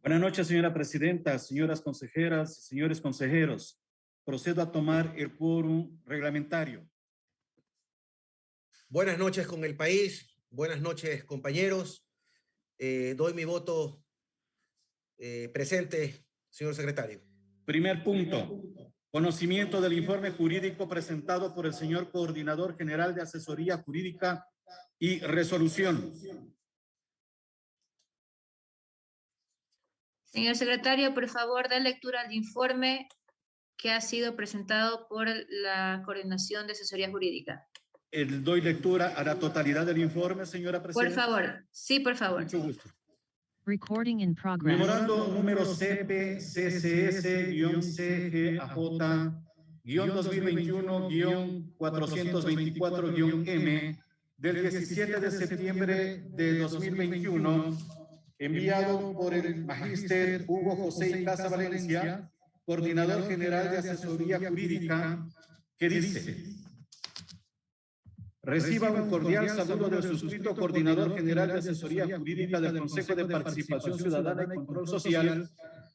Buenas noches, señora presidenta, señoras consejeras, señores consejeros. Procedo a tomar el quórum reglamentario. Buenas noches con el país, buenas noches compañeros. Doy mi voto presente, señor secretario. Primer punto, conocimiento del informe jurídico presentado por el señor Coordinador General de Asesoría Jurídica y resolución. Señor secretario, por favor, dé lectura al informe que ha sido presentado por la Coordinación de Asesoría Jurídica. Doy lectura a la totalidad del informe, señora Por presidenta. favor, sí, por favor. Mucho gusto. Recording in progress. Memorando número CP-CCS-CGAJ-2021-424-M del 17 de septiembre de 2021, enviado por el magíster Hugo José Icaza Valencia, Coordinador General de Asesoría Jurídica, que dice: reciba un cordial saludo del suscrito Coordinador General de Asesoría Jurídica del Consejo de Participación Ciudadana y Control Social,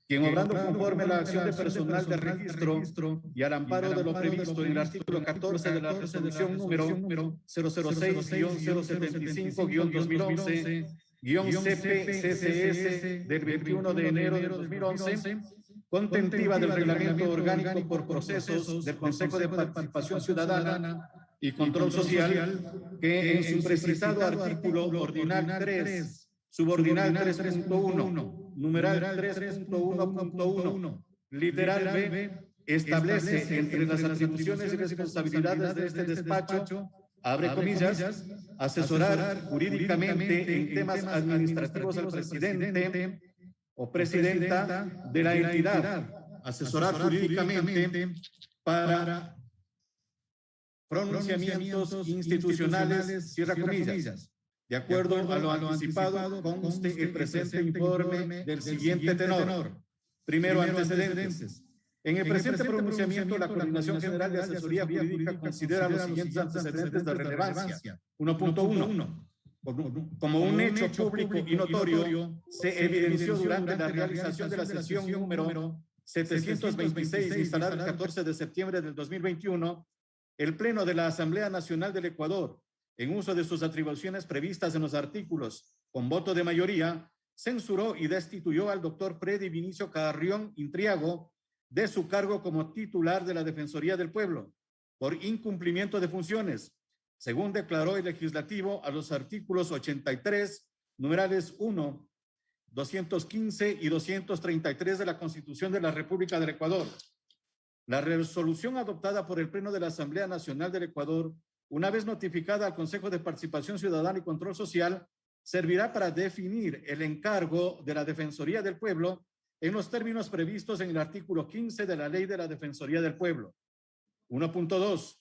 quien, obrando conforme a la acción de personal de registro y al amparo de lo previsto en el artículo 14 de la resolución número 006-075-2011-CP-CCS del 21 de enero de 2011, contentiva del reglamento orgánico por procesos del Consejo de Participación Ciudadana y Control Social, que en su precisado artículo ordinal 3, subordinal 3.1, numeral 3.1.1, literal B, establece entre las atribuciones y responsabilidades de este despacho, abre comillas, asesorar jurídicamente en temas administrativos al presidente o presidenta de la entidad, asesorar jurídicamente para pronunciamientos institucionales, cierra comillas. De acuerdo a lo anticipado, conste el presente informe del siguiente tenor. Primero, antecedentes. En el presente pronunciamiento, la Coordinación General de Asesoría Jurídica considera los siguientes antecedentes de relevancia. 1.1. Como un hecho público y notorio, se evidenció durante la realización de la sesión número 726, instalada el 14 de septiembre del 2021, el Pleno de la Asamblea Nacional del Ecuador, en uso de sus atribuciones previstas en los artículos, con voto de mayoría, censuró y destituyó al doctor Freddy Vinicio Carrión Intriago de su cargo como titular de la Defensoría del Pueblo, por incumplimiento de funciones, según declaró el legislativo a los artículos 83, numerales 1, 215 y 233 de la Constitución de la República del Ecuador. La resolución adoptada por el Pleno de la Asamblea Nacional del Ecuador, una vez notificada al Consejo de Participación Ciudadana y Control Social, servirá para definir el encargo de la Defensoría del Pueblo en los términos previstos en el artículo 15 de la Ley de la Defensoría del Pueblo. 1.2.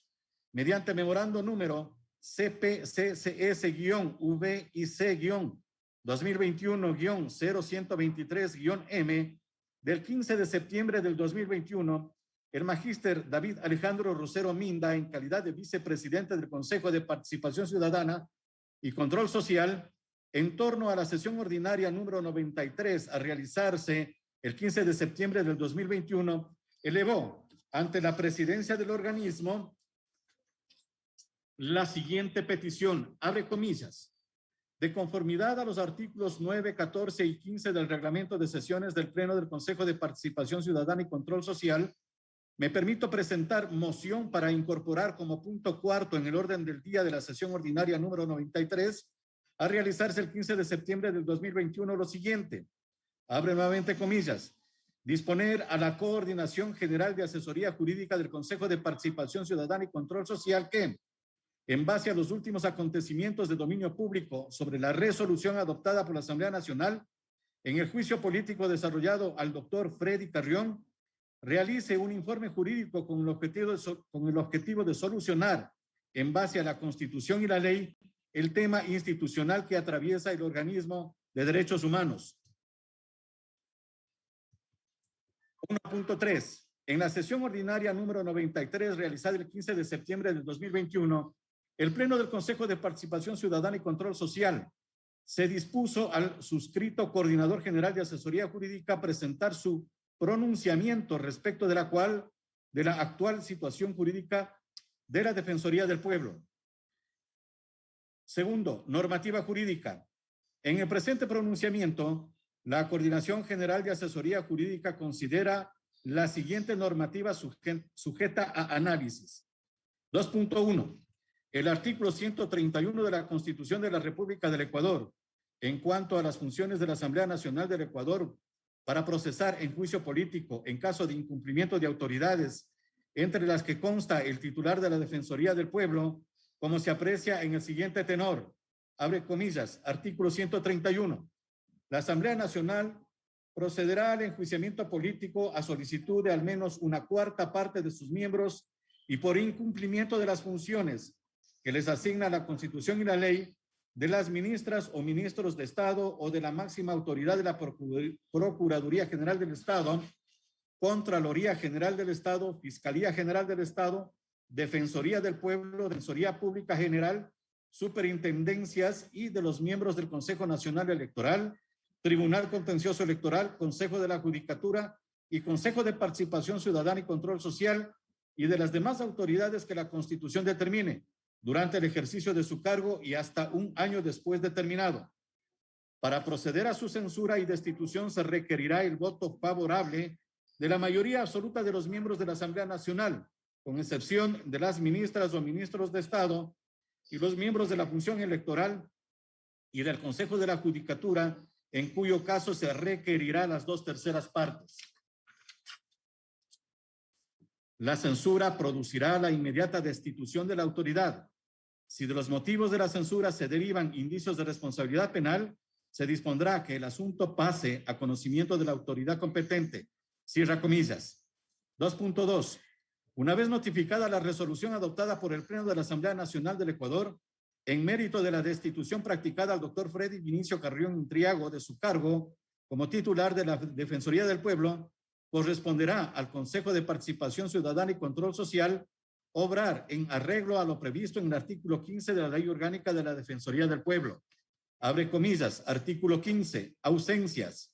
Mediante memorando número CPCS-VIC-2021-0123-M del 15 de septiembre del 2021, el magíster David Alejandro Rosero Minda, en calidad de vicepresidente del Consejo de Participación Ciudadana y Control Social, en torno a la sesión ordinaria número 93 a realizarse el 15 de septiembre del 2021, elevó ante la presidencia del organismo la siguiente petición, abre comillas: de conformidad a los artículos 9, 14 y 15 del reglamento de sesiones del Pleno del Consejo de Participación Ciudadana y Control Social, me permito presentar moción para incorporar como punto cuarto en el orden del día de la sesión ordinaria número 93 a realizarse el 15 de septiembre del 2021 lo siguiente, abre nuevamente comillas: disponer a la Coordinación General de Asesoría Jurídica del Consejo de Participación Ciudadana y Control Social que, en base a los últimos acontecimientos de dominio público sobre la resolución adoptada por la Asamblea Nacional, en el juicio político desarrollado al doctor Freddy Carrión, realice un informe jurídico con el objetivo de solucionar, en base a la Constitución y la ley, el tema institucional que atraviesa el organismo de derechos humanos. 1.3. En la sesión ordinaria número 93 realizada el 15 de septiembre del 2021, el Pleno del Consejo de Participación Ciudadana y Control Social, se dispuso al suscrito coordinador general de asesoría jurídica presentar su pronunciamiento respecto de la actual situación jurídica de la Defensoría del Pueblo. Segundo, normativa jurídica. En el presente pronunciamiento, la Coordinación General de Asesoría Jurídica considera la siguiente normativa sujeta a análisis. 2.1. El artículo 131 de la Constitución de la República del Ecuador, en cuanto a las funciones de la Asamblea Nacional del Ecuador para procesar en juicio político en caso de incumplimiento de autoridades, entre las que consta el titular de la Defensoría del Pueblo, como se aprecia en el siguiente tenor, abre comillas, artículo 131. La Asamblea Nacional procederá al enjuiciamiento político a solicitud de al menos una cuarta parte de sus miembros y por incumplimiento de las funciones que les asigna la Constitución y la ley de las ministras o ministros de Estado o de la máxima autoridad de la Procuraduría General del Estado, Contraloría General del Estado, Fiscalía General del Estado, Defensoría del Pueblo, Defensoría Pública General, superintendencias y de los miembros del Consejo Nacional Electoral, Tribunal Contencioso Electoral, Consejo de la Judicatura y Consejo de Participación Ciudadana y Control Social y de las demás autoridades que la Constitución determine durante el ejercicio de su cargo y hasta un año después de terminado. Para proceder a su censura y destitución se requerirá el voto favorable de la mayoría absoluta de los miembros de la Asamblea Nacional, con excepción de las ministras o ministros de Estado y los miembros de la función electoral y del Consejo de la Judicatura, en cuyo caso se requerirá las 2/3 partes. La censura producirá la inmediata destitución de la autoridad. Si de los motivos de la censura se derivan indicios de responsabilidad penal, se dispondrá que el asunto pase a conocimiento de la autoridad competente. Cierra comillas. 2.2. Una vez notificada la resolución adoptada por el Pleno de la Asamblea Nacional del Ecuador, en mérito de la destitución practicada al doctor Freddy Vinicio Carrión Intriago de su cargo como titular de la Defensoría del Pueblo, corresponderá al Consejo de Participación Ciudadana y Control Social obrar en arreglo a lo previsto en el artículo 15 de la Ley Orgánica de la Defensoría del Pueblo. Abre comillas, artículo 15, ausencias.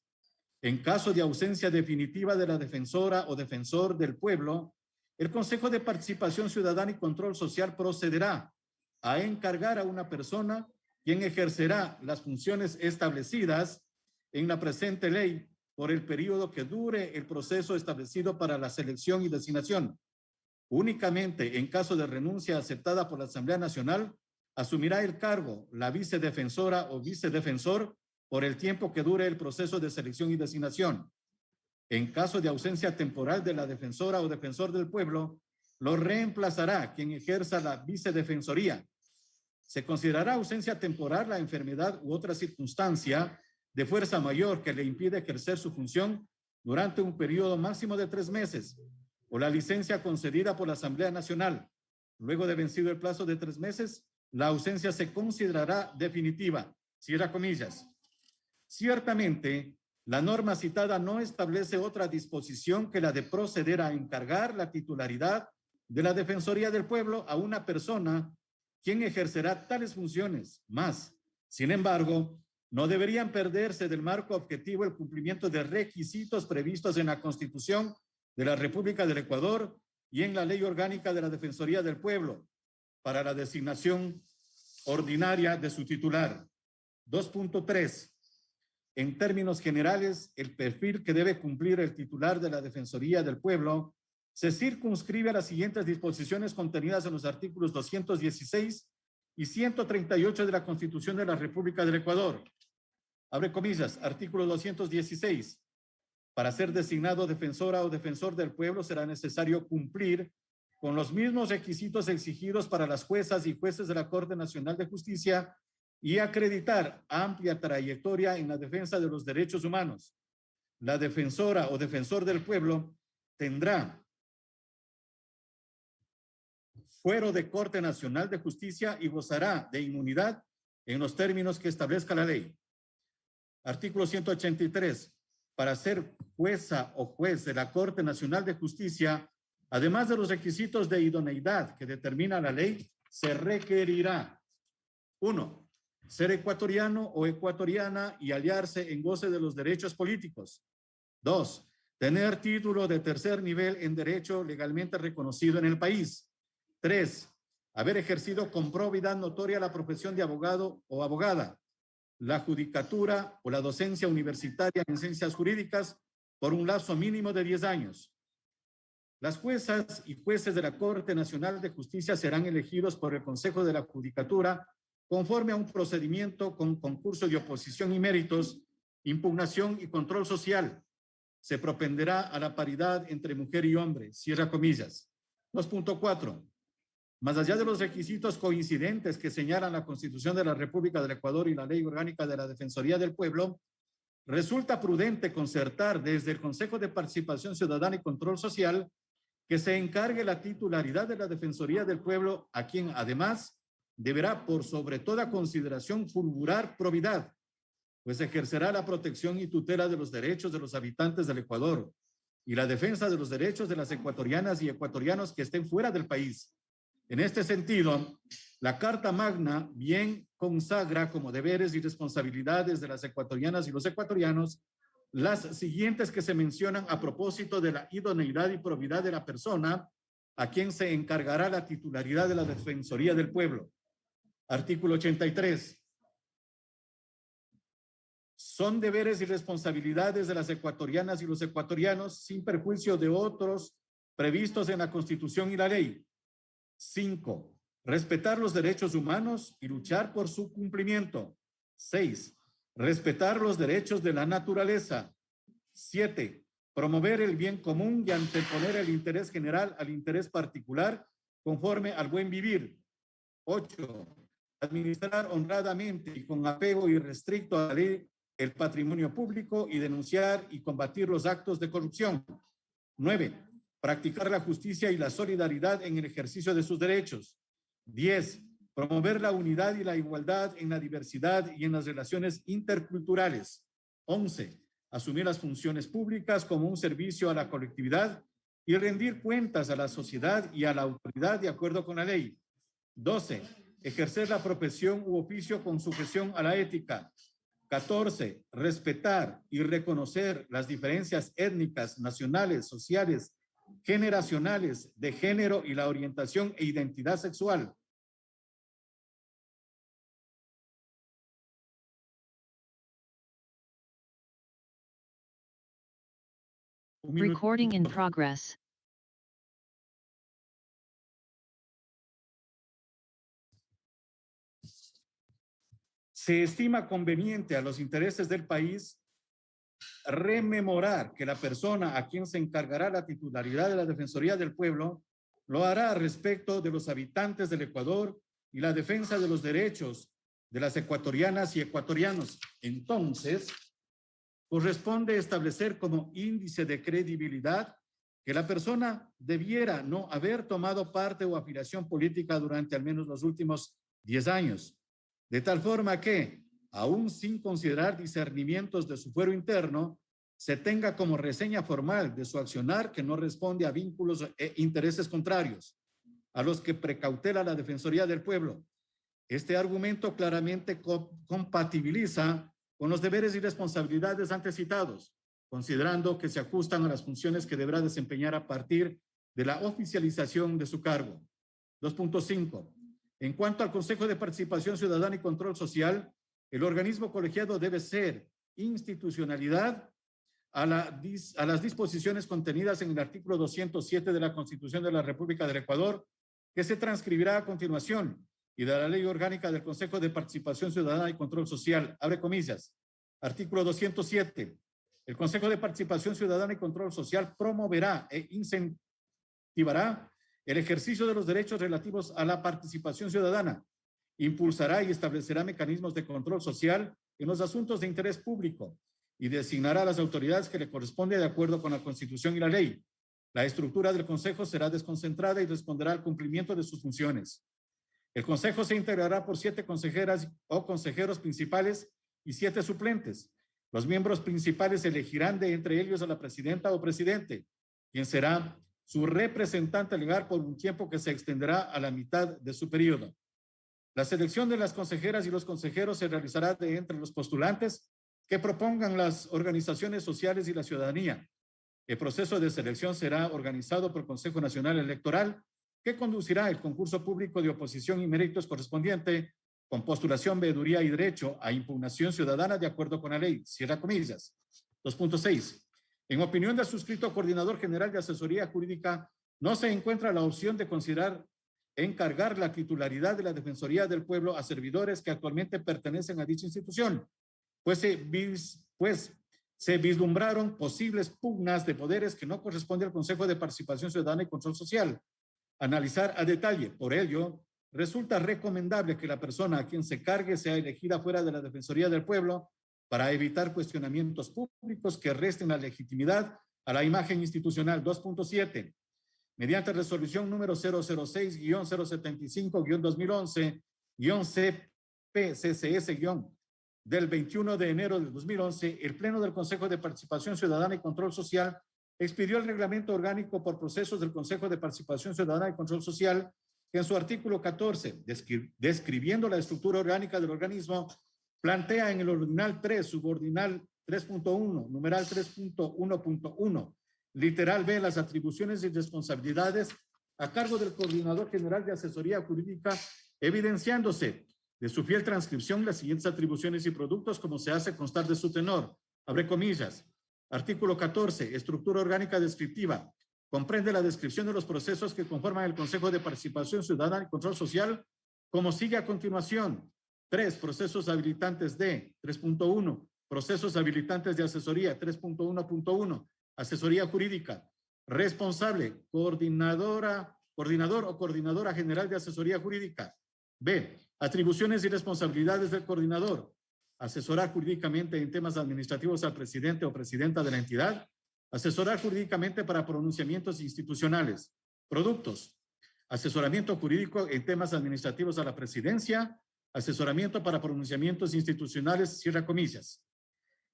En caso de ausencia definitiva de la defensora o defensor del pueblo, el Consejo de Participación Ciudadana y Control Social procederá a encargar a una persona quien ejercerá las funciones establecidas en la presente ley por el periodo que dure el proceso establecido para la selección y designación. Únicamente en caso de renuncia aceptada por la Asamblea Nacional, asumirá el cargo la vicedefensora o vicedefensor por el tiempo que dure el proceso de selección y designación. En caso de ausencia temporal de la defensora o defensor del pueblo, lo reemplazará quien ejerza la vicedefensoría. Se considerará ausencia temporal la enfermedad u otra circunstancia de fuerza mayor que le impide ejercer su función durante un periodo máximo de 3 meses o la licencia concedida por la Asamblea Nacional. Luego de vencido el plazo de 3 meses, la ausencia se considerará definitiva. Cierra comillas. Ciertamente, la norma citada no establece otra disposición que la de proceder a encargar la titularidad de la Defensoría del Pueblo a una persona quien ejercerá tales funciones. Más, sin embargo, no deberían perderse del marco objetivo el cumplimiento de requisitos previstos en la Constitución de la República del Ecuador y en la Ley Orgánica de la Defensoría del Pueblo para la designación ordinaria de su titular. 2.3. En términos generales, el perfil que debe cumplir el titular de la Defensoría del Pueblo se circunscribe a las siguientes disposiciones contenidas en los artículos 216 y 138 de la Constitución de la República del Ecuador. Abre comillas, artículo 216. Para ser designado defensora o defensor del pueblo será necesario cumplir con los mismos requisitos exigidos para las juezas y jueces de la Corte Nacional de Justicia y acreditar amplia trayectoria en la defensa de los derechos humanos. La defensora o defensor del pueblo tendrá fuero de Corte Nacional de Justicia y gozará de inmunidad en los términos que establezca la ley. Artículo 183. Para ser jueza o juez de la Corte Nacional de Justicia, además de los requisitos de idoneidad que determina la ley, se requerirá: 1. ser ecuatoriano o ecuatoriana y hallarse en goce de los derechos políticos. 2. Tener título de tercer nivel en derecho legalmente reconocido en el país. 3. Haber ejercido con probidad notoria la profesión de abogado o abogada, la judicatura o la docencia universitaria en ciencias jurídicas por un lapso mínimo de 10 años. Las juezas y jueces de la Corte Nacional de Justicia serán elegidos por el Consejo de la Judicatura conforme a un procedimiento con concurso de oposición y méritos, impugnación y control social. Se propenderá a la paridad entre mujer y hombre, cierra comillas. 2.4. Más allá de los requisitos coincidentes que señalan la Constitución de la República del Ecuador y la Ley Orgánica de la Defensoría del Pueblo, resulta prudente concertar desde el Consejo de Participación Ciudadana y Control Social que se encargue la titularidad de la Defensoría del Pueblo, a quien además deberá por sobre toda consideración fulgurar probidad, pues ejercerá la protección y tutela de los derechos de los habitantes del Ecuador y la defensa de los derechos de las ecuatorianas y ecuatorianos que estén fuera del país. En este sentido, la Carta Magna bien consagra como deberes y responsabilidades de las ecuatorianas y los ecuatorianos las siguientes que se mencionan a propósito de la idoneidad y probidad de la persona a quien se encargará la titularidad de la Defensoría del Pueblo. Artículo 83. Son deberes y responsabilidades de las ecuatorianas y los ecuatorianos sin perjuicio de otros previstos en la Constitución y la ley. 5. Respetar los derechos humanos y luchar por su cumplimiento. 6. Respetar los derechos de la naturaleza. 7. Promover el bien común y anteponer el interés general al interés particular conforme al buen vivir. 8. Administrar honradamente y con apego irrestricto a la ley el patrimonio público y denunciar y combatir los actos de corrupción. 9. Practicar la justicia y la solidaridad en el ejercicio de sus derechos. 10. Promover la unidad y la igualdad en la diversidad y en las relaciones interculturales. 11. Asumir las funciones públicas como un servicio a la colectividad y rendir cuentas a la sociedad y a la autoridad de acuerdo con la ley. 12. Ejercer la profesión u oficio con sujeción a la ética. 14. Respetar y reconocer las diferencias étnicas, nacionales, sociales, generacionales, de género y la orientación e identidad sexual. Recording in progress. Se estima conveniente a los intereses del país rememorar que la persona a quien se encargará la titularidad de la Defensoría del Pueblo lo hará respecto de los habitantes del Ecuador y la defensa de los derechos de las ecuatorianas y ecuatorianos. Entonces, corresponde establecer como índice de credibilidad que la persona debiera no haber tomado parte o afiliación política durante al menos los últimos 10 años, de tal forma que, aún sin considerar discernimientos de su fuero interno, se tenga como reseña formal de su accionar que no responde a vínculos e intereses contrarios a los que precautela la Defensoría del Pueblo. Este argumento claramente compatibiliza con los deberes y responsabilidades antes citados, considerando que se ajustan a las funciones que deberá desempeñar a partir de la oficialización de su cargo. 2.5. En cuanto al Consejo de Participación Ciudadana y Control Social, el organismo colegiado debe ser institucionalidad a las disposiciones contenidas en el artículo 207 de la Constitución de la República del Ecuador, que se transcribirá a continuación, y de la Ley Orgánica del Consejo de Participación Ciudadana y Control Social, abre comillas, artículo 207. El Consejo de Participación Ciudadana y Control Social promoverá e incentivará el ejercicio de los derechos relativos a la participación ciudadana, impulsará y establecerá mecanismos de control social en los asuntos de interés público y designará a las autoridades que le corresponde de acuerdo con la Constitución y la ley. La estructura del Consejo será desconcentrada y responderá al cumplimiento de sus funciones. El Consejo se integrará por 7 consejeras o consejeros principales y 7 suplentes. Los miembros principales elegirán de entre ellos a la presidenta o presidente, quien será su representante legal por un tiempo que se extenderá a la mitad de su periodo. La selección de las consejeras y los consejeros se realizará de entre los postulantes que propongan las organizaciones sociales y la ciudadanía. El proceso de selección será organizado por el Consejo Nacional Electoral, que conducirá el concurso público de oposición y méritos correspondiente con postulación, veeduría y derecho a impugnación ciudadana de acuerdo con la ley. Cierra comillas. 2.6. En opinión del suscrito coordinador general de asesoría jurídica, no se encuentra la opción de considerar encargar la titularidad de la Defensoría del Pueblo a servidores que actualmente pertenecen a dicha institución, pues se vislumbraron posibles pugnas de poderes que no corresponden al Consejo de Participación Ciudadana y Control Social. Analizar a detalle. Por ello, resulta recomendable que la persona a quien se cargue sea elegida fuera de la Defensoría del Pueblo para evitar cuestionamientos públicos que resten la legitimidad a la imagen institucional. 2.7. Mediante resolución número 006-075-2011-CPCCS- del 21 de enero del 2011, el Pleno del Consejo de Participación Ciudadana y Control Social expidió el reglamento orgánico por procesos del Consejo de Participación Ciudadana y Control Social, que en su artículo 14, describiendo la estructura orgánica del organismo, plantea en el ordinal 3, subordinal 3.1, numeral 3.1.1, literal B, las atribuciones y responsabilidades a cargo del Coordinador General de Asesoría Jurídica, evidenciándose de su fiel transcripción las siguientes atribuciones y productos como se hace constar de su tenor. Abre comillas. Artículo 14. Estructura orgánica descriptiva. Comprende la descripción de los procesos que conforman el Consejo de Participación Ciudadana y Control Social, como sigue a continuación. 3. Procesos habilitantes de 3.1. Procesos habilitantes de asesoría 3.1.1. Asesoría jurídica. Responsable, coordinador o coordinadora general de asesoría jurídica. B. Atribuciones y responsabilidades del coordinador. Asesorar jurídicamente en temas administrativos al presidente o presidenta de la entidad. Asesorar jurídicamente para pronunciamientos institucionales. Productos. Asesoramiento jurídico en temas administrativos a la presidencia. Asesoramiento para pronunciamientos institucionales, cierra comillas.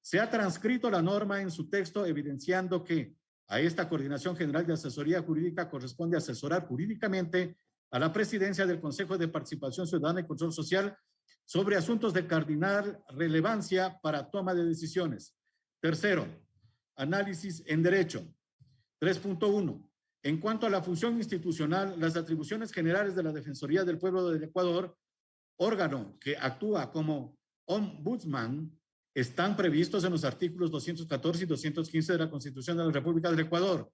Se ha transcrito la norma en su texto evidenciando que a esta Coordinación General de Asesoría Jurídica corresponde asesorar jurídicamente a la presidencia del Consejo de Participación Ciudadana y Control Social sobre asuntos de cardinal relevancia para toma de decisiones. Tercero, análisis en derecho. 3.1. En cuanto a la función institucional, las atribuciones generales de la Defensoría del Pueblo del Ecuador, órgano que actúa como ombudsman, están previstos en los artículos 214 y 215 de la Constitución de la República del Ecuador,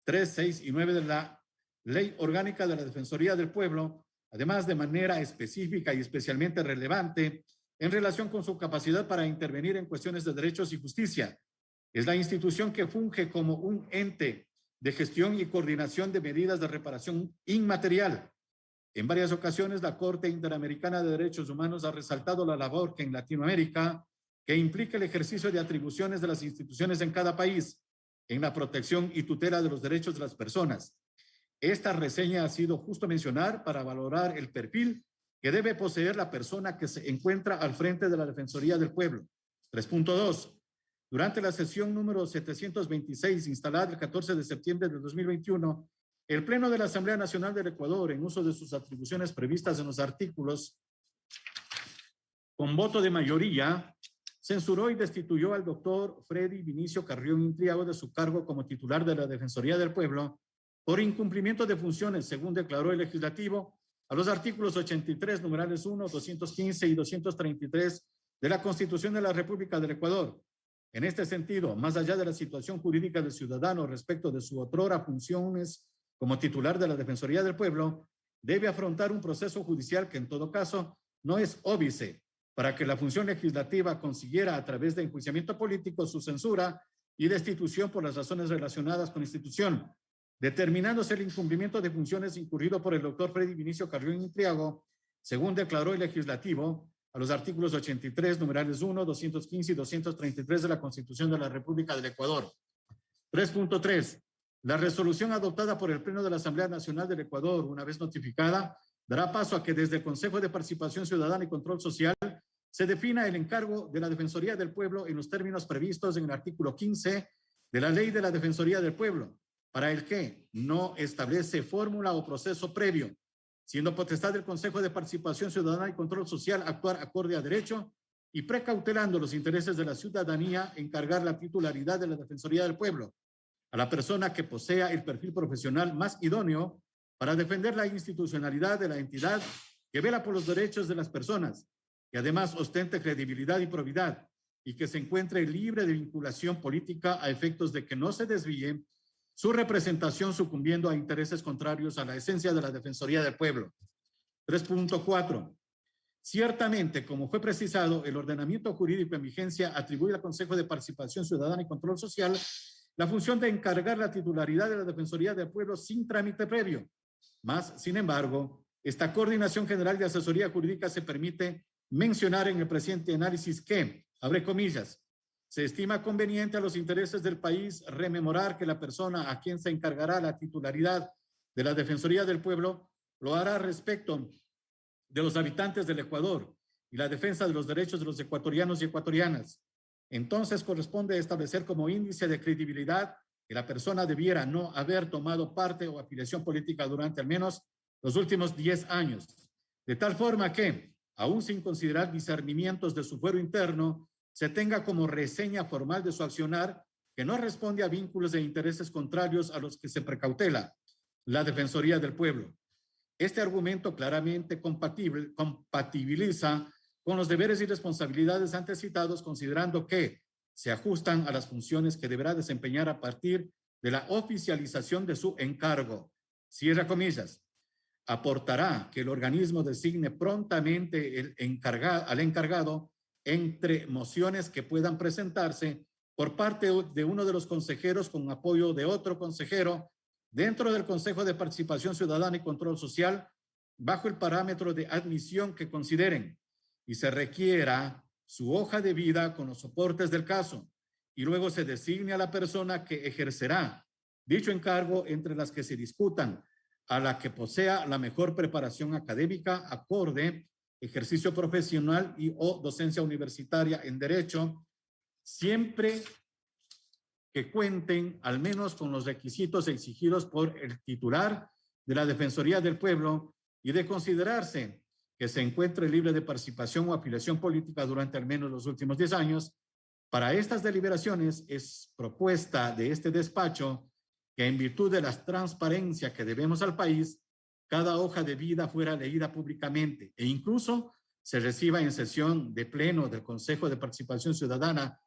3, 6 y 9 de la Ley Orgánica de la Defensoría del Pueblo, además de manera específica y especialmente relevante en relación con su capacidad para intervenir en cuestiones de derechos y justicia. Es la institución que funge como un ente de gestión y coordinación de medidas de reparación inmaterial. En varias ocasiones, la Corte Interamericana de Derechos Humanos ha resaltado la labor que en Latinoamérica, que implica el ejercicio de atribuciones de las instituciones en cada país, en la protección y tutela de los derechos de las personas. Esta reseña ha sido justo mencionar para valorar el perfil que debe poseer la persona que se encuentra al frente de la Defensoría del Pueblo. 3.2. Durante la sesión número 726, instalada el 14 de septiembre de 2021, el Pleno de la Asamblea Nacional del Ecuador, en uso de sus atribuciones previstas en los artículos, con voto de mayoría, censuró y destituyó al doctor Freddy Vinicio Carrión Intriago de su cargo como titular de la Defensoría del Pueblo por incumplimiento de funciones, según declaró el legislativo, a los artículos 83, numerales 1, 215 y 233 de la Constitución de la República del Ecuador. En este sentido, más allá de la situación jurídica del ciudadano respecto de su otrora funciones como titular de la Defensoría del Pueblo, debe afrontar un proceso judicial que en todo caso no es óbice para que la función legislativa consiguiera a través de enjuiciamiento político su censura y destitución por las razones relacionadas con la institución, determinándose el incumplimiento de funciones incurrido por el doctor Freddy Vinicio Carrión Intriago, según declaró el legislativo, a los artículos 83, numerales 1, 215 y 233 de la Constitución de la República del Ecuador. 3.3. La resolución adoptada por el Pleno de la Asamblea Nacional del Ecuador, una vez notificada, dará paso a que desde el Consejo de Participación Ciudadana y Control Social se defina el encargo de la Defensoría del Pueblo en los términos previstos en el artículo 15 de la Ley de la Defensoría del Pueblo, para el que no establece fórmula o proceso previo, siendo potestad del Consejo de Participación Ciudadana y Control Social actuar acorde a derecho y precautelando los intereses de la ciudadanía, encargar la titularidad de la Defensoría del Pueblo a la persona que posea el perfil profesional más idóneo para defender la institucionalidad de la entidad que vela por los derechos de las personas, que además ostente credibilidad y probidad y que se encuentre libre de vinculación política a efectos de que no se desvíe su representación sucumbiendo a intereses contrarios a la esencia de la Defensoría del Pueblo. 3.4. Ciertamente, como fue precisado, el ordenamiento jurídico en vigencia atribuye al Consejo de Participación Ciudadana y Control Social la función de encargar la titularidad de la Defensoría del Pueblo sin trámite previo. Más, sin embargo, esta Coordinación General de Asesoría Jurídica se permite mencionar en el presente análisis que, abre comillas, se estima conveniente a los intereses del país rememorar que la persona a quien se encargará la titularidad de la Defensoría del Pueblo lo hará respecto de los habitantes del Ecuador y la defensa de los derechos de los ecuatorianos y ecuatorianas. Entonces corresponde establecer como índice de credibilidad que la persona debiera no haber tomado parte o afiliación política durante al menos los últimos 10 años, de tal forma que, aún sin considerar discernimientos de su fuero interno, se tenga como reseña formal de su accionar que no responde a vínculos e intereses contrarios a los que se precautela la Defensoría del Pueblo. Este argumento claramente compatibiliza con los deberes y responsabilidades antes citados, considerando que se ajustan a las funciones que deberá desempeñar a partir de la oficialización de su encargo. Cierra comillas. Aportará que el organismo designe prontamente al encargado entre mociones que puedan presentarse por parte de uno de los consejeros con apoyo de otro consejero dentro del Consejo de Participación Ciudadana y Control Social bajo el parámetro de admisión que consideren y se requiera su hoja de vida con los soportes del caso y luego se designe a la persona que ejercerá dicho encargo entre las que se discutan, a la que posea la mejor preparación académica, acorde, ejercicio profesional y o docencia universitaria en derecho, siempre que cuenten al menos con los requisitos exigidos por el titular de la Defensoría del Pueblo y de considerarse que se encuentre libre de participación o afiliación política durante al menos los últimos 10 años. Para estas deliberaciones es propuesta de este despacho que en virtud de la transparencia que debemos al país, cada hoja de vida fuera leída públicamente e incluso se reciba en sesión de pleno del Consejo de Participación Ciudadana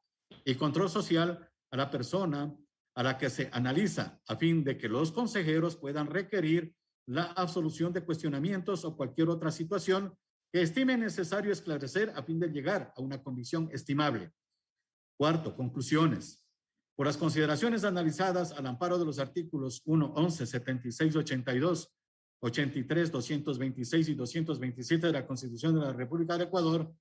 y Control Social a la persona a la que se analiza, a fin de que los consejeros puedan requerir la absolución de cuestionamientos o cualquier otra situación que estime necesario esclarecer a fin de llegar a una convicción estimable. Cuarto, conclusiones. Por las consideraciones analizadas al amparo de los artículos 1, 11, 76, 82, 83, 226 y 227 de la Constitución de la República del Ecuador,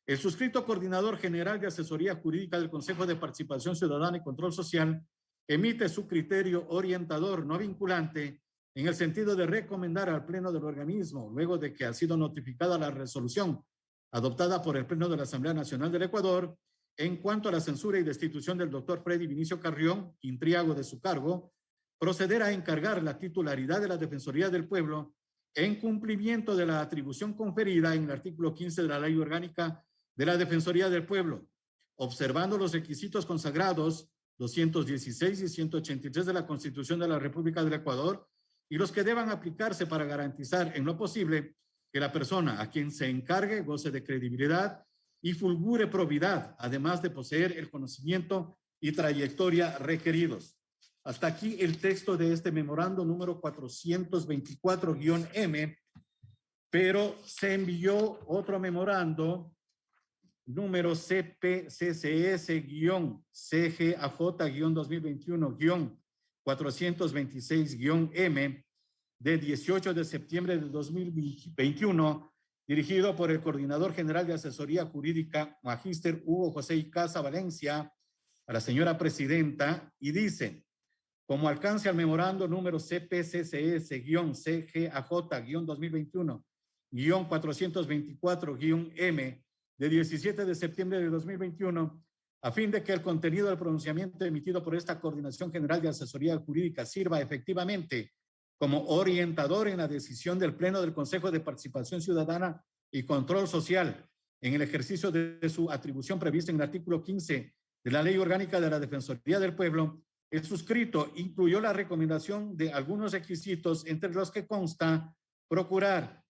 el suscrito Coordinador General de Asesoría Jurídica del Consejo de Participación Ciudadana y Control Social emite su criterio orientador no vinculante en el sentido de recomendar al Pleno del organismo, luego de que ha sido notificada la resolución adoptada por el Pleno de la Asamblea Nacional del Ecuador, en cuanto a la censura y destitución del doctor Freddy Vinicio Carrión, intriago de su cargo, proceder a encargar la titularidad de la Defensoría del Pueblo en cumplimiento de la atribución conferida en el artículo 15 de la Ley Orgánica de la Defensoría del Pueblo, observando los requisitos consagrados 216 y 183 de la Constitución de la República del Ecuador y los que deban aplicarse para garantizar en lo posible que la persona a quien se encargue goce de credibilidad y fulgure probidad, además de poseer el conocimiento y trayectoria requeridos. Hasta aquí el texto de este memorando número 424-M, pero se envió otro memorando número CPCCS-CGAJ-2021-426-M de 18 de septiembre de 2021, dirigido por el Coordinador General de Asesoría Jurídica, Magíster Hugo José Icaza Valencia, a la señora Presidenta, y dice: como alcance al memorando número CPCCS-CGAJ-2021-424-M de 17 de septiembre de 2021, a fin de que el contenido del pronunciamiento emitido por esta Coordinación General de Asesoría Jurídica sirva efectivamente como orientador en la decisión del Pleno del Consejo de Participación Ciudadana y Control Social en el ejercicio de su atribución prevista en el artículo 15 de la Ley Orgánica de la Defensoría del Pueblo, el suscrito incluyó la recomendación de algunos requisitos, entre los que consta procurar,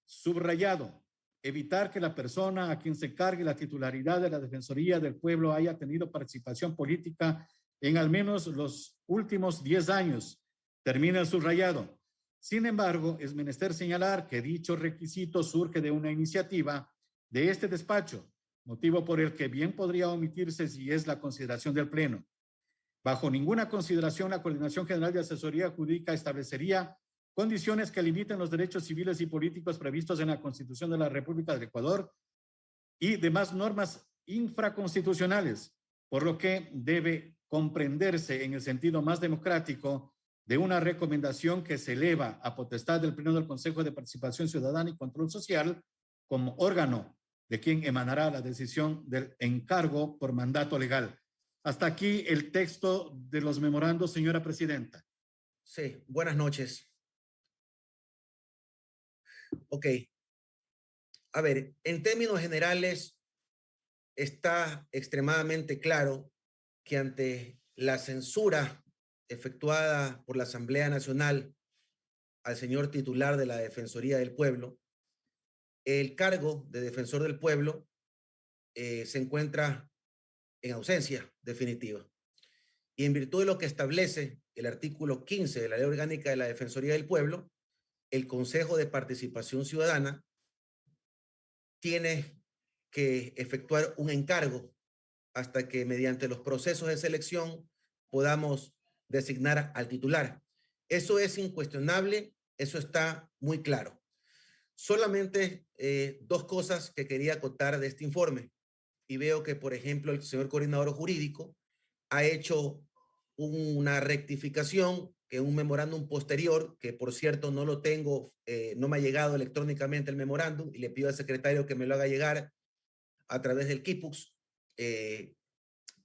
subrayado, evitar que la persona a quien se cargue la titularidad de la Defensoría del Pueblo haya tenido participación política en al menos los últimos 10 años. Termina el subrayado. Sin embargo, es menester señalar que dicho requisito surge de una iniciativa de este despacho, motivo por el que bien podría omitirse si es la consideración del Pleno. Bajo ninguna consideración, la Coordinación General de Asesoría Jurídica establecería condiciones que limiten los derechos civiles y políticos previstos en la Constitución de la República del Ecuador y demás normas infraconstitucionales, por lo que debe comprenderse en el sentido más democrático de una recomendación que se eleva a potestad del Pleno del Consejo de Participación Ciudadana y Control Social como órgano de quien emanará la decisión del encargo por mandato legal. Hasta aquí el texto de los memorandos, señora presidenta. Sí, buenas noches. Ok. A ver, en términos generales, está extremadamente claro que ante la censura efectuada por la Asamblea Nacional al señor titular de la Defensoría del Pueblo, el cargo de defensor del pueblo se encuentra en ausencia definitiva. Y en virtud de lo que establece el artículo 15 de la Ley Orgánica de la Defensoría del Pueblo, el Consejo de Participación Ciudadana tiene que efectuar un encargo hasta que mediante los procesos de selección podamos designar al titular. Eso es incuestionable, eso está muy claro. Solamente dos cosas que quería acotar de este informe. Y veo que, por ejemplo, el señor coordinador jurídico ha hecho una rectificación que un memorándum posterior, que por cierto no lo tengo, no me ha llegado electrónicamente el memorándum y le pido al secretario que me lo haga llegar a través del KIPUX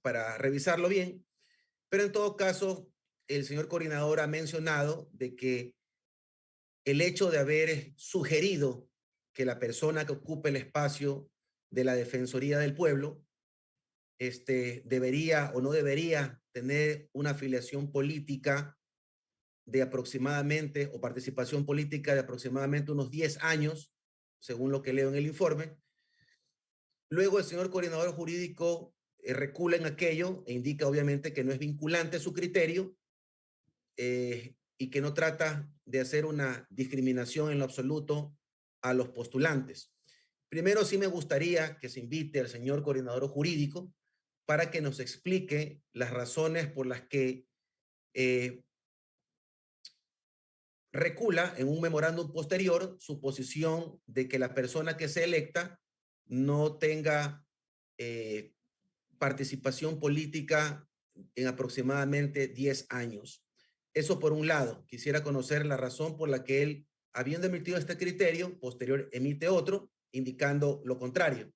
para revisarlo bien. Pero en todo caso, el señor coordinador ha mencionado de que el hecho de haber sugerido que la persona que ocupe el espacio de la Defensoría del Pueblo debería o no debería tener una afiliación política de aproximadamente, o participación política de aproximadamente unos 10 años, según lo que leo en el informe. Luego el señor coordinador jurídico recula en aquello e indica obviamente que no es vinculante su criterio y que no trata de hacer una discriminación en lo absoluto a los postulantes. Primero sí me gustaría que se invite al señor coordinador jurídico para que nos explique las razones por las que recula en un memorándum posterior su posición de que la persona que se electa no tenga participación política en aproximadamente 10 años. Eso por un lado. Quisiera conocer la razón por la que él, habiendo emitido este criterio, posterior emite otro, indicando lo contrario.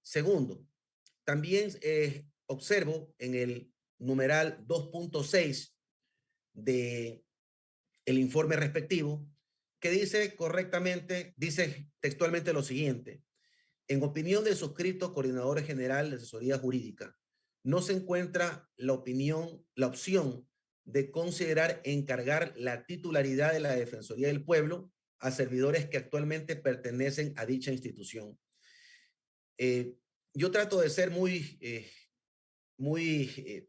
Segundo, también observo en el numeral 2.6 de el informe respectivo, que dice correctamente, dice textualmente lo siguiente: en opinión del suscrito coordinador general de asesoría jurídica, no se encuentra la opción de considerar encargar la titularidad de la Defensoría del Pueblo a servidores que actualmente pertenecen a dicha institución. Yo trato de ser muy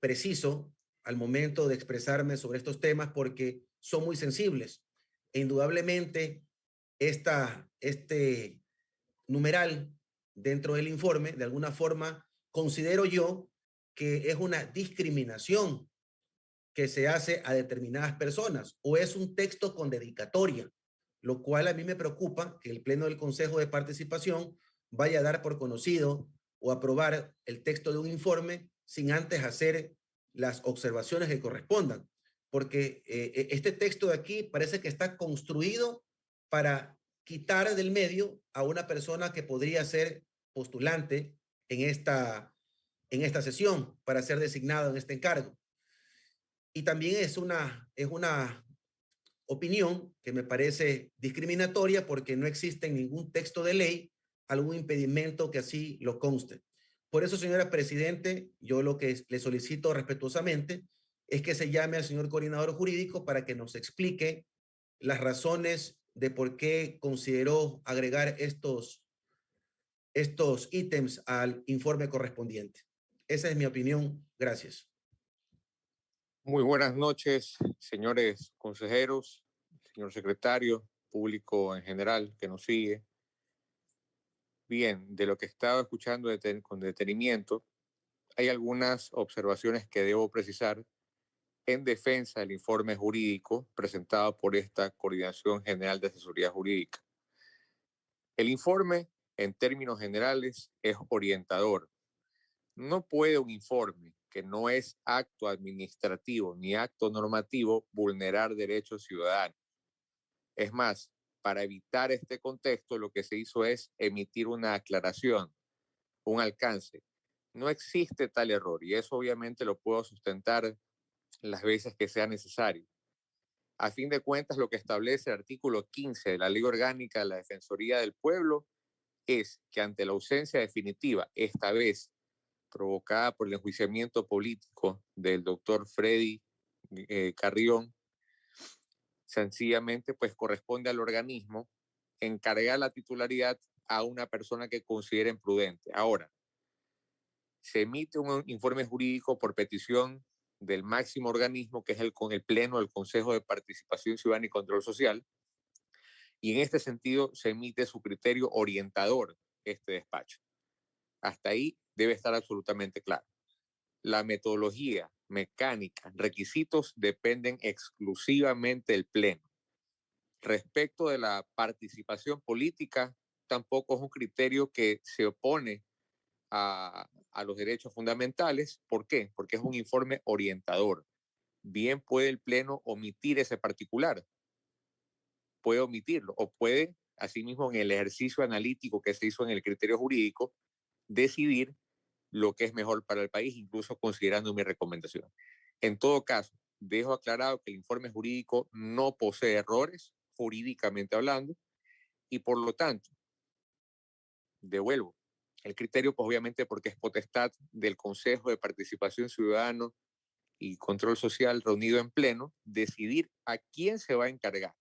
preciso al momento de expresarme sobre estos temas porque son muy sensibles. E indudablemente, este numeral dentro del informe, de alguna forma, considero yo que es una discriminación que se hace a determinadas personas o es un texto con dedicatoria, lo cual a mí me preocupa que el Pleno del Consejo de Participación vaya a dar por conocido o aprobar el texto de un informe sin antes hacer las observaciones que correspondan, porque este texto de aquí parece que está construido para quitar del medio a una persona que podría ser postulante en esta sesión para ser designado en este encargo. Y también es una opinión que me parece discriminatoria porque no existe en ningún texto de ley algún impedimento que así lo conste. Por eso, señora Presidente, yo lo que le solicito respetuosamente es que se llame al señor coordinador jurídico para que nos explique las razones de por qué consideró agregar estos ítems al informe correspondiente. Esa es mi opinión. Gracias. Muy buenas noches, señores consejeros, señor secretario, público en general que nos sigue. Bien, de lo que he estado escuchando con detenimiento, hay algunas observaciones que debo precisar en defensa del informe jurídico presentado por esta Coordinación General de Asesoría Jurídica. El informe, en términos generales, es orientador. No puede un informe que no es acto administrativo ni acto normativo vulnerar derechos ciudadanos. Es más, para evitar este contexto, lo que se hizo es emitir una aclaración, un alcance. No existe tal error y eso obviamente lo puedo sustentar las veces que sea necesario. A fin de cuentas, lo que establece el artículo 15 de la Ley Orgánica de la Defensoría del Pueblo es que ante la ausencia definitiva, esta vez provocada por el enjuiciamiento político del doctor Freddy Carrión, sencillamente pues corresponde al organismo encargar la titularidad a una persona que consideren prudente. Ahora, se emite un informe jurídico por petición del máximo organismo, que es el Pleno del Consejo de Participación Ciudadana y Control Social, y en este sentido se emite su criterio orientador, este despacho. Hasta ahí debe estar absolutamente claro. La metodología, mecánica, requisitos dependen exclusivamente del Pleno. Respecto de la participación política, tampoco es un criterio que se opone a los derechos fundamentales. ¿Por qué? Porque es un informe orientador. Bien puede el Pleno omitir ese particular, puede omitirlo, o puede, asimismo, en el ejercicio analítico que se hizo en el criterio jurídico, decidir lo que es mejor para el país, incluso considerando mi recomendación. En todo caso, dejo aclarado que el informe jurídico no posee errores, jurídicamente hablando, y por lo tanto, devuelvo el criterio, pues obviamente porque es potestad del Consejo de Participación Ciudadana y Control Social reunido en pleno, decidir a quién se va a encargar.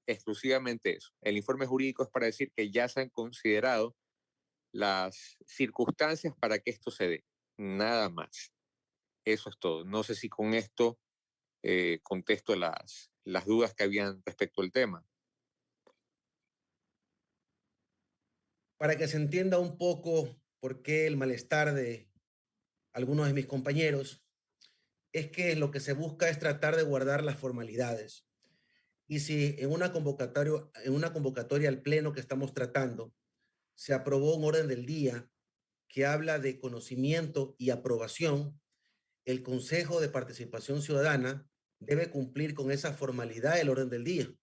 Exclusivamente eso. El informe jurídico es para decir que ya se han considerado las circunstancias para que esto se dé. Nada más. Eso es todo. No sé si con esto contesto las dudas que habían respecto al tema. Para que se entienda un poco por qué el malestar de algunos de mis compañeros, es que lo que se busca es tratar de guardar las formalidades. Y si en una convocatoria al pleno que estamos tratando, se aprobó un orden del día que habla de conocimiento y aprobación, el Consejo de Participación Ciudadana debe cumplir con esa formalidad del orden del día.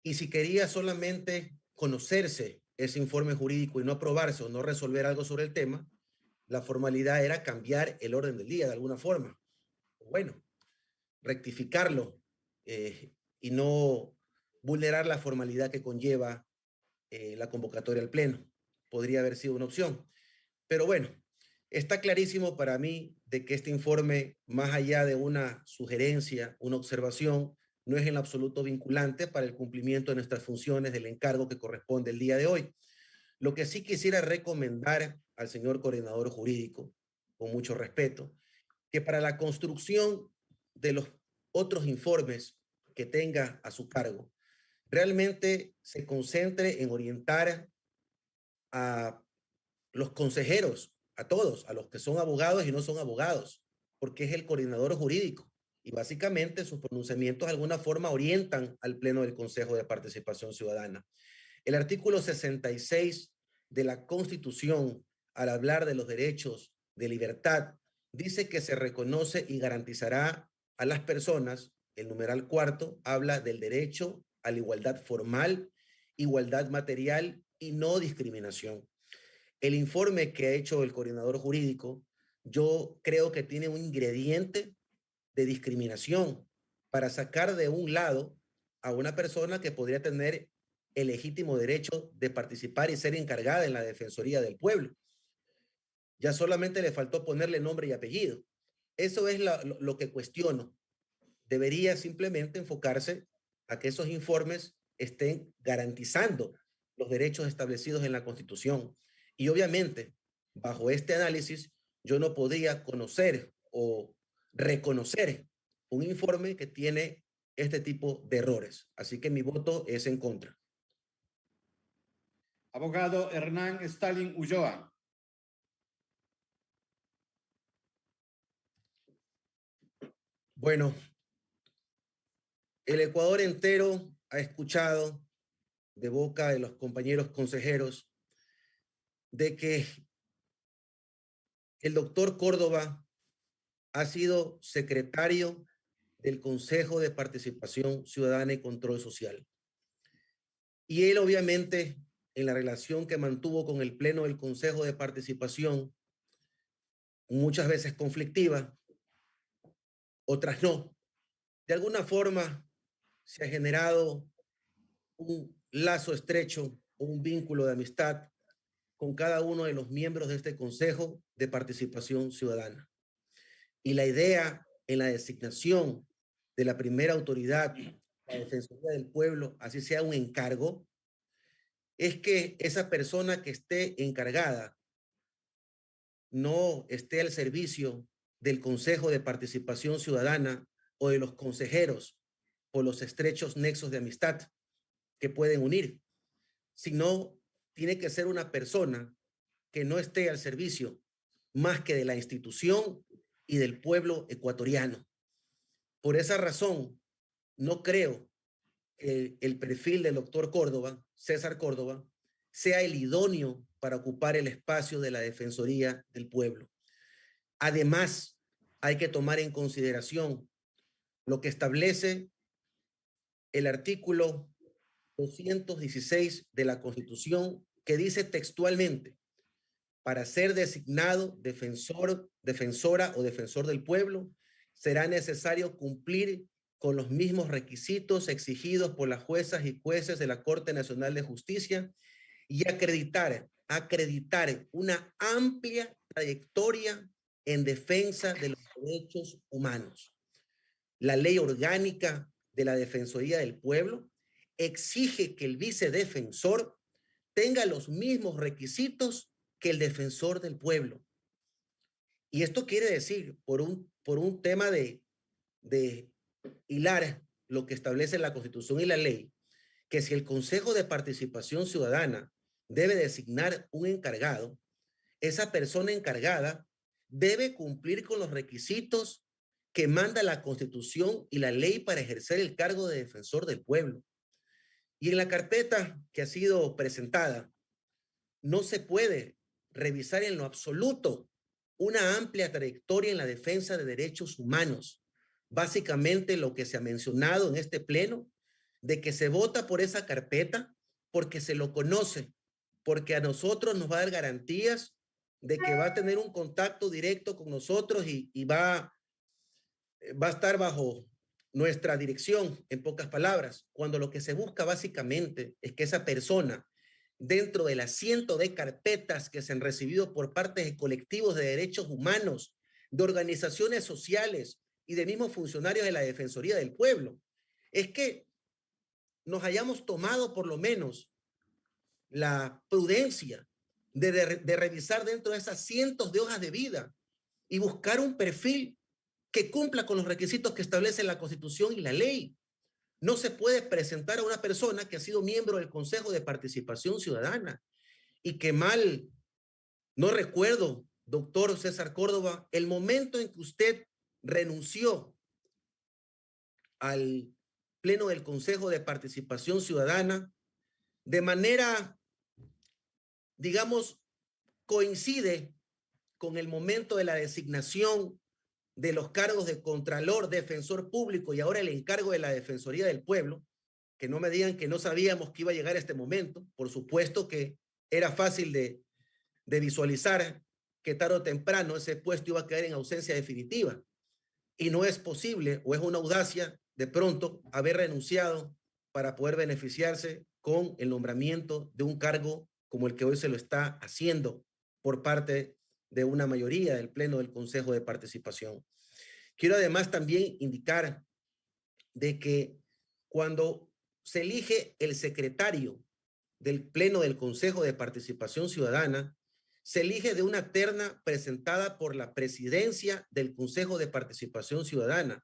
Y si quería solamente conocerse ese informe jurídico y no aprobarse o no resolver algo sobre el tema, la formalidad era cambiar el orden del día de alguna forma. Bueno, rectificarlo y no vulnerar la formalidad que conlleva la convocatoria al pleno. Podría haber sido una opción. Pero bueno, está clarísimo para mí de que este informe, más allá de una sugerencia, una observación, no es en absoluto vinculante para el cumplimiento de nuestras funciones del encargo que corresponde el día de hoy. Lo que sí quisiera recomendar al señor coordinador jurídico, con mucho respeto, que para la construcción de los otros informes que tenga a su cargo, realmente se concentre en orientar a los consejeros, a todos, a los que son abogados y no son abogados, porque es el coordinador jurídico. Y básicamente sus pronunciamientos de alguna forma orientan al Pleno del Consejo de Participación Ciudadana. El artículo 66 de la Constitución, al hablar de los derechos de libertad, dice que se reconoce y garantizará a las personas, el numeral cuarto habla del derecho a la igualdad formal, igualdad material y no discriminación. El informe que ha hecho el coordinador jurídico, yo creo que tiene un ingrediente de discriminación, para sacar de un lado a una persona que podría tener el legítimo derecho de participar y ser encargada en la Defensoría del Pueblo. Ya solamente le faltó ponerle nombre y apellido. Eso es lo que cuestiono. Debería simplemente enfocarse a que esos informes estén garantizando los derechos establecidos en la Constitución. Y obviamente, bajo este análisis, yo no podría conocer o reconocer un informe que tiene este tipo de errores. Así que mi voto es en contra. Abogado Hernán Stalin Ulloa. Bueno, el Ecuador entero ha escuchado de boca de los compañeros consejeros de que el doctor Córdoba ha sido secretario del Consejo de Participación Ciudadana y Control Social. Y él, obviamente, en la relación que mantuvo con el Pleno del Consejo de Participación, muchas veces conflictiva, otras no, de alguna forma se ha generado un lazo estrecho, un vínculo de amistad con cada uno de los miembros de este Consejo de Participación Ciudadana. Y la idea en la designación de la primera autoridad, la Defensoría del Pueblo, así sea un encargo, es que esa persona que esté encargada no esté al servicio del Consejo de Participación Ciudadana o de los consejeros por los estrechos nexos de amistad que pueden unir, sino tiene que ser una persona que no esté al servicio más que de la institución y del pueblo ecuatoriano. Por esa razón, no creo que el perfil del doctor Córdoba, César Córdoba, sea el idóneo para ocupar el espacio de la Defensoría del Pueblo. Además, hay que tomar en consideración lo que establece el artículo 216 de la Constitución, que dice textualmente: para ser designado defensor, defensora o defensor del pueblo, será necesario cumplir con los mismos requisitos exigidos por las juezas y jueces de la Corte Nacional de Justicia y acreditar una amplia trayectoria en defensa de los derechos humanos. La ley orgánica de la Defensoría del Pueblo exige que el vicedefensor tenga los mismos requisitos que el defensor del pueblo. Y esto quiere decir, por un tema de hilar lo que establece la Constitución y la ley, que si el Consejo de Participación Ciudadana debe designar un encargado, esa persona encargada debe cumplir con los requisitos que manda la Constitución y la ley para ejercer el cargo de defensor del pueblo. Y en la carpeta que ha sido presentada, no se puede revisar en lo absoluto una amplia trayectoria en la defensa de derechos humanos. Básicamente lo que se ha mencionado en este pleno, de que se vota por esa carpeta porque se lo conoce, porque a nosotros nos va a dar garantías de que va a tener un contacto directo con nosotros y va a estar bajo nuestra dirección, en pocas palabras, cuando lo que se busca básicamente es que esa persona, dentro de las cientos de carpetas que se han recibido por parte de colectivos de derechos humanos, de organizaciones sociales y de mismos funcionarios de la Defensoría del Pueblo, es que nos hayamos tomado por lo menos la prudencia de revisar dentro de esas cientos de hojas de vida y buscar un perfil que cumpla con los requisitos que establece la Constitución y la ley. No se puede presentar a una persona que ha sido miembro del Consejo de Participación Ciudadana y que mal, no recuerdo, doctor César Córdoba, el momento en que usted renunció al Pleno del Consejo de Participación Ciudadana, de manera, digamos, coincide con el momento de la designación de los cargos de Contralor, Defensor Público y ahora el encargo de la Defensoría del Pueblo, que no me digan que no sabíamos que iba a llegar este momento. Por supuesto que era fácil de visualizar que tarde o temprano ese puesto iba a quedar en ausencia definitiva. Y no es posible, o es una audacia, de pronto haber renunciado para poder beneficiarse con el nombramiento de un cargo como el que hoy se lo está haciendo por parte de una mayoría del Pleno del Consejo de Participación. Quiero además también indicar de que cuando se elige el secretario del Pleno del Consejo de Participación Ciudadana, se elige de una terna presentada por la presidencia del Consejo de Participación Ciudadana.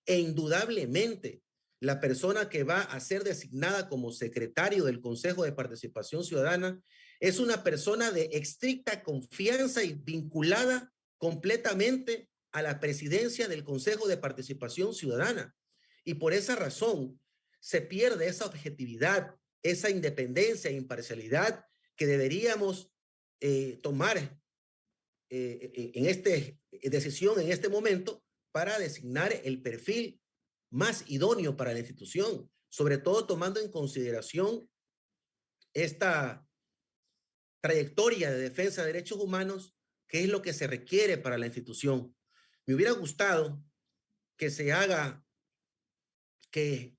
E indudablemente, la persona que va a ser designada como secretario del Consejo de Participación Ciudadana es una persona de estricta confianza y vinculada completamente a la presidencia del Consejo de Participación Ciudadana. Y por esa razón se pierde esa objetividad, esa independencia e imparcialidad que deberíamos tomar en esta decisión en este momento para designar el perfil más idóneo para la institución, sobre todo tomando en consideración esta trayectoria de defensa de derechos humanos, que es lo que se requiere para la institución. Me hubiera gustado que se haga, que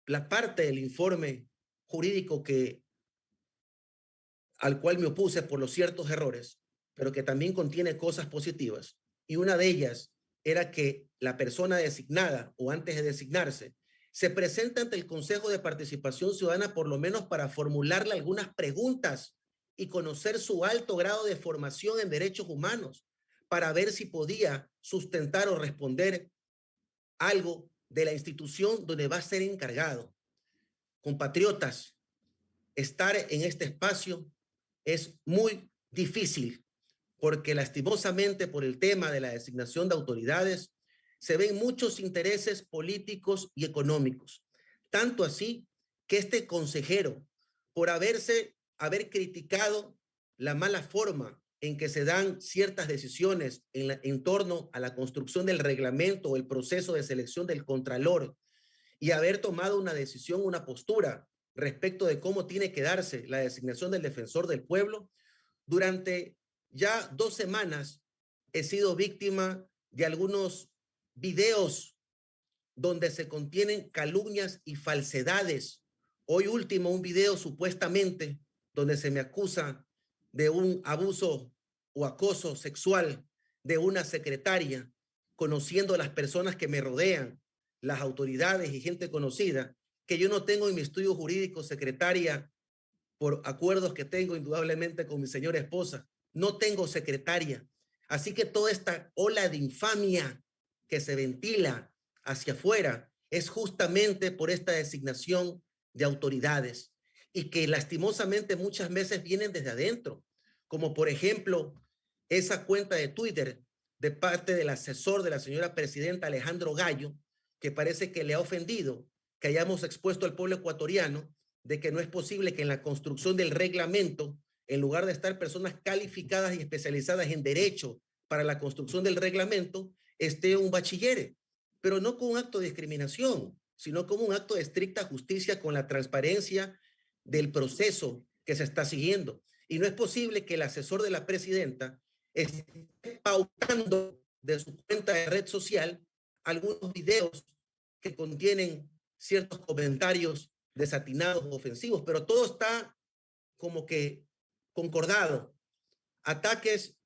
la parte del informe jurídico al cual me opuse por los ciertos errores, pero que también contiene cosas positivas. Y una de ellas era que la persona designada o antes de designarse se presenta ante el Consejo de Participación Ciudadana por lo menos para formularle algunas preguntas y conocer su alto grado de formación en derechos humanos para ver si podía sustentar o responder algo de la institución donde va a ser encargado. Compatriotas, estar en este espacio es muy difícil porque lastimosamente por el tema de la designación de autoridades se ven muchos intereses políticos y económicos. Tanto así que este consejero, por haber criticado la mala forma en que se dan ciertas decisiones en torno a la construcción del reglamento o el proceso de selección del contralor y haber tomado una decisión, una postura respecto de cómo tiene que darse la designación del defensor del pueblo, durante ya 2 semanas he sido víctima de algunos videos donde se contienen calumnias y falsedades. Hoy último, un video supuestamente donde se me acusa de un abuso o acoso sexual de una secretaria, conociendo a las personas que me rodean, las autoridades y gente conocida, que yo no tengo en mi estudio jurídico secretaria por acuerdos que tengo indudablemente con mi señora esposa. No tengo secretaria. Así que toda esta ola de infamia que se ventila hacia afuera es justamente por esta designación de autoridades y que lastimosamente muchas veces vienen desde adentro, como por ejemplo esa cuenta de Twitter de parte del asesor de la señora presidenta Alejandro Gallo, que parece que le ha ofendido que hayamos expuesto al pueblo ecuatoriano de que no es posible que en la construcción del reglamento, en lugar de estar personas calificadas y especializadas en derecho para la construcción del reglamento, esté un bachiller, pero no como un acto de discriminación, sino como un acto de estricta justicia con la transparencia del proceso que se está siguiendo. Y no es posible que el asesor de la presidenta esté pautando de su cuenta de red social algunos videos que contienen ciertos comentarios desatinados o ofensivos, pero todo está como que concordado. Ataques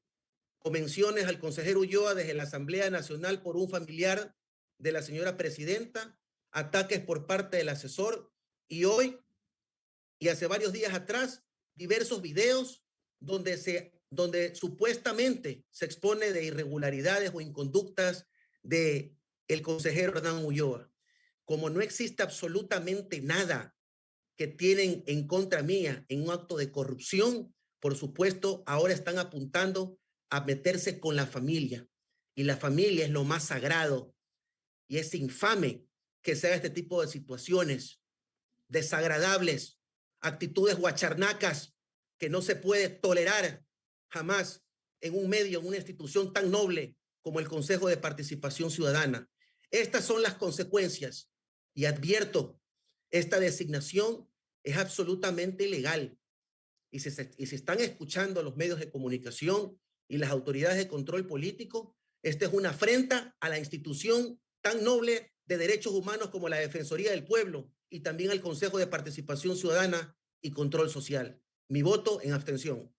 o menciones al consejero Ulloa desde la Asamblea Nacional por un familiar de la señora presidenta, ataques por parte del asesor y hoy y hace varios días atrás diversos videos donde supuestamente se expone de irregularidades o inconductas de el consejero Hernán Ulloa. Como no existe absolutamente nada que tienen en contra mía en un acto de corrupción, por supuesto, ahora están apuntando a meterse con la familia. Y la familia es lo más sagrado. Y es infame que sea este tipo de situaciones desagradables, actitudes guacharnacas que no se puede tolerar jamás en un medio, en una institución tan noble como el Consejo de Participación Ciudadana. Estas son las consecuencias. Y advierto, esta designación es absolutamente ilegal. Y si están escuchando los medios de comunicación y las autoridades de control político, esta es una afrenta a la institución tan noble de Derechos Humanos como la Defensoría del Pueblo y también al Consejo de Participación Ciudadana y Control Social. Mi voto en abstención.